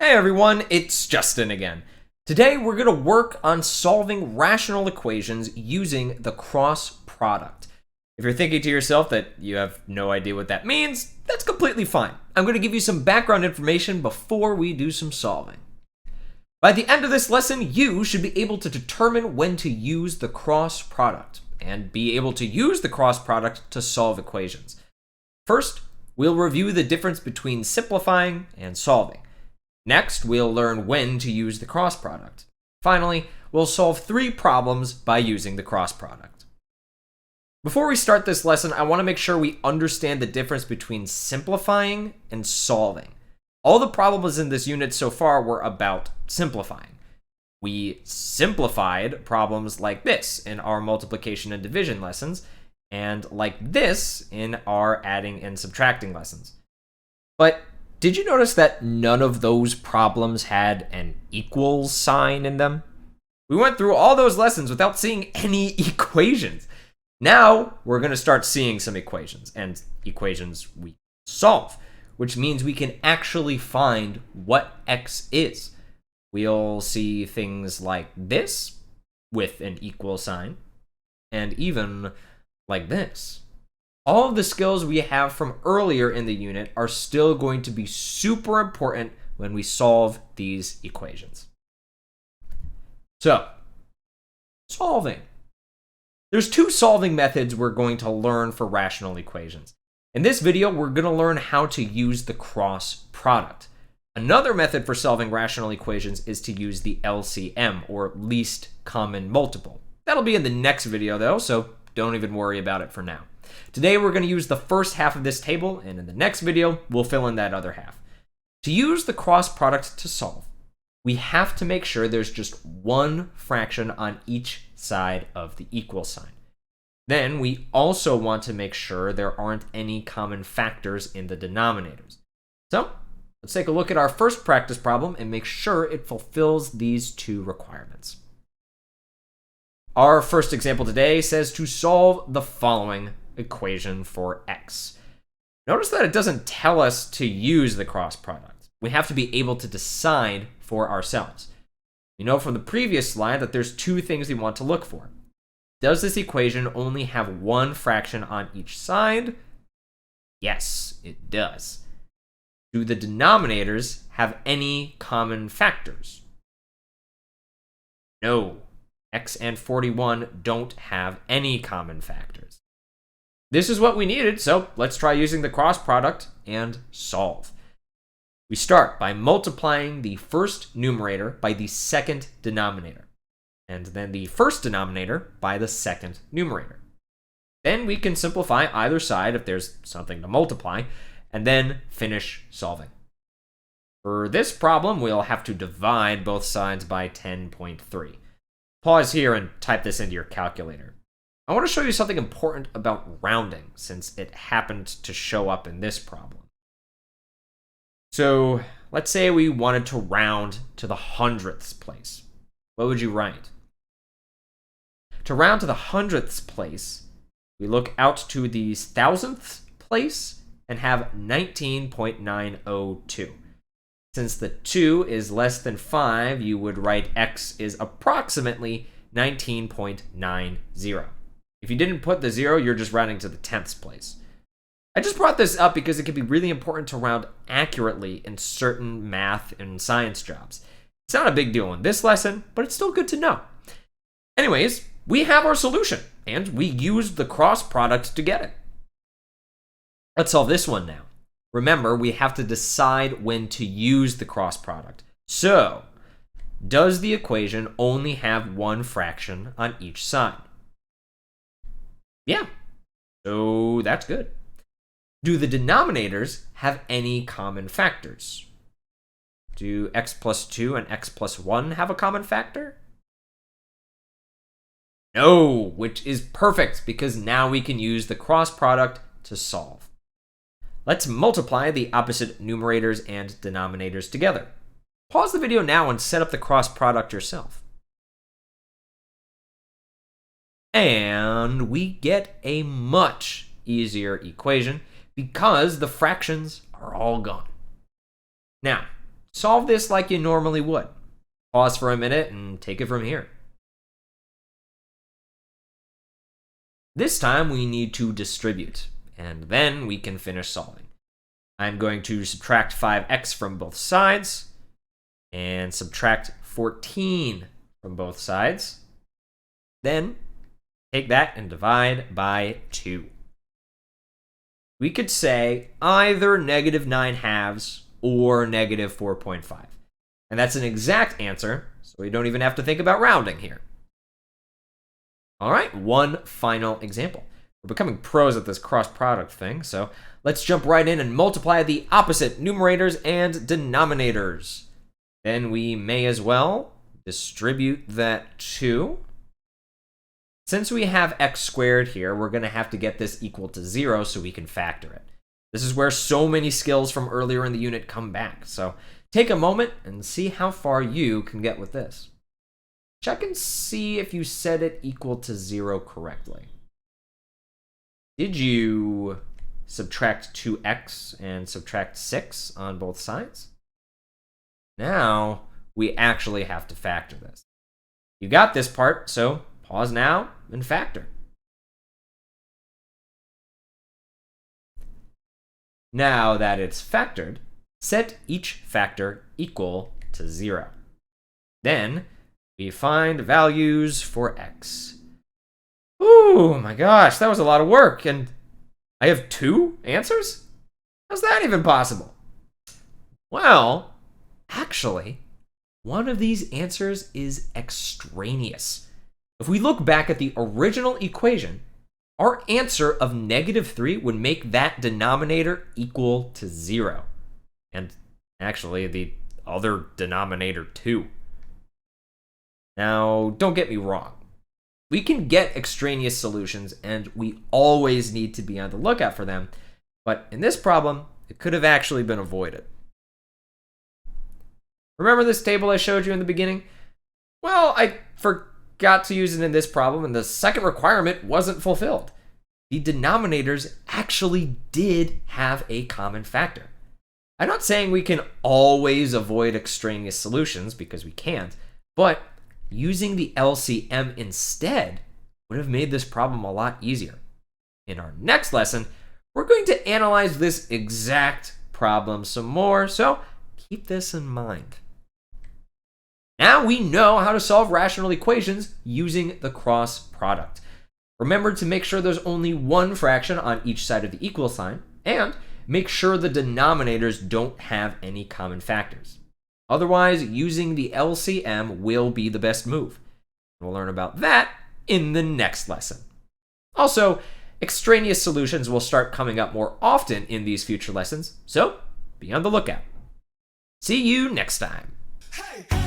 Hey everyone, it's Justin again. Today we're going to work on solving rational equations using the cross product. If you're thinking to yourself that you have no idea what that means, that's completely fine. I'm going to give you some background information before we do some solving. By the end of this lesson, you should be able to determine when to use the cross product and be able to use the cross product to solve equations. First, we'll review the difference between simplifying and solving. Next, we'll learn when to use the cross product. Finally, we'll solve 3 problems by using the cross product. Before we start this lesson, I want to make sure we understand the difference between simplifying and solving. All the problems in this unit so far were about simplifying. We simplified problems like this in our multiplication and division lessons, and like this in our adding and subtracting lessons. But did you notice that none of those problems had an equals sign in them? We went through all those lessons without seeing any equations. Now we're going to start seeing some equations, and equations we solve, which means we can actually find what x is. We'll see things like this with an equal sign, and even like this. All of the skills we have from earlier in the unit are still going to be super important when we solve these equations. So, solving. There's 2 solving methods we're going to learn for rational equations. In this video, we're going to learn how to use the cross product. Another method for solving rational equations is to use the LCM, or least common multiple. That'll be in the next video though, so don't even worry about it for now. Today we're going to use the first half of this table, and in the next video, we'll fill in that other half. To use the cross product to solve, we have to make sure there's just one fraction on each side of the equal sign. Then we also want to make sure there aren't any common factors in the denominators. So let's take a look at our first practice problem and make sure it fulfills these 2 requirements. Our first example today says to solve the following equation for x. Notice that it doesn't tell us to use the cross product. We have to be able to decide for ourselves. You know from the previous slide that there's 2 things we want to look for. Does this equation only have one fraction on each side? Yes, it does. Do the denominators have any common factors? No. X and 41 don't have any common factors. This is what we needed, so let's try using the cross product and solve. We start by multiplying the first numerator by the second denominator, and then the first denominator by the second numerator. Then we can simplify either side if there's something to multiply, and then finish solving. For this problem, we'll have to divide both sides by 10.3. Pause here and type this into your calculator. I want to show you something important about rounding, since it happened to show up in this problem. So let's say we wanted to round to the 100th place. What would you write? To round to the 100th place, we look out to the 1000th place and have 19.902. Since the 2 is less than 5, you would write x is approximately 19.90. If you didn't put the 0, you're just rounding to the 10th place. I just brought this up because it can be really important to round accurately in certain math and science jobs. It's not a big deal in this lesson, but it's still good to know. Anyways, we have our solution, and we used the cross product to get it. Let's solve this one now. Remember, we have to decide when to use the cross product. So, does the equation only have one fraction on each side? Yeah, so that's good. Do the denominators have any common factors? Do x plus 2 and x plus 1 have a common factor? No, which is perfect because now we can use the cross product to solve. Let's multiply the opposite numerators and denominators together. Pause the video now and set up the cross product yourself. And we get a much easier equation because the fractions are all gone. Now, solve this like you normally would. Pause for a minute and take it from here. This time we need to distribute, and then we can finish solving. I'm going to subtract 5x from both sides, and subtract 14 from both sides. Then take that and divide by 2. We could say either -9/2 or -4.5. And that's an exact answer, so we don't even have to think about rounding here. All right, one final example. We're becoming pros at this cross product thing, so let's jump right in and multiply the opposite numerators and denominators. Then we may as well distribute that too. Since we have x squared here, we're going to have to get this equal to 0 so we can factor it. This is where so many skills from earlier in the unit come back, so take a moment and see how far you can get with this. Check and see if you set it equal to 0 correctly. Did you subtract 2x and subtract 6 on both sides? Now we actually have to factor this. You got this part, so pause now and factor. Now that it's factored, set each factor equal to 0. Then we find values for x. Oh my gosh, that was a lot of work, and I have 2 answers? How's that even possible? Well, actually, one of these answers is extraneous. If we look back at the original equation, our answer of -3 would make that denominator equal to 0. And actually, the other denominator too. Now, don't get me wrong. We can get extraneous solutions, and we always need to be on the lookout for them. But in this problem, it could have actually been avoided. Remember this table I showed you in the beginning? Well, I forgot to use it in this problem, and the second requirement wasn't fulfilled. The denominators actually did have a common factor. I'm not saying we can always avoid extraneous solutions, because we can't, but using the LCM instead would have made this problem a lot easier. In our next lesson, we're going to analyze this exact problem some more, so keep this in mind. Now we know how to solve rational equations using the cross product. Remember to make sure there's only one fraction on each side of the equal sign, and make sure the denominators don't have any common factors. Otherwise, using the LCM will be the best move. We'll learn about that in the next lesson. Also, extraneous solutions will start coming up more often in these future lessons, so be on the lookout. See you next time. Hey.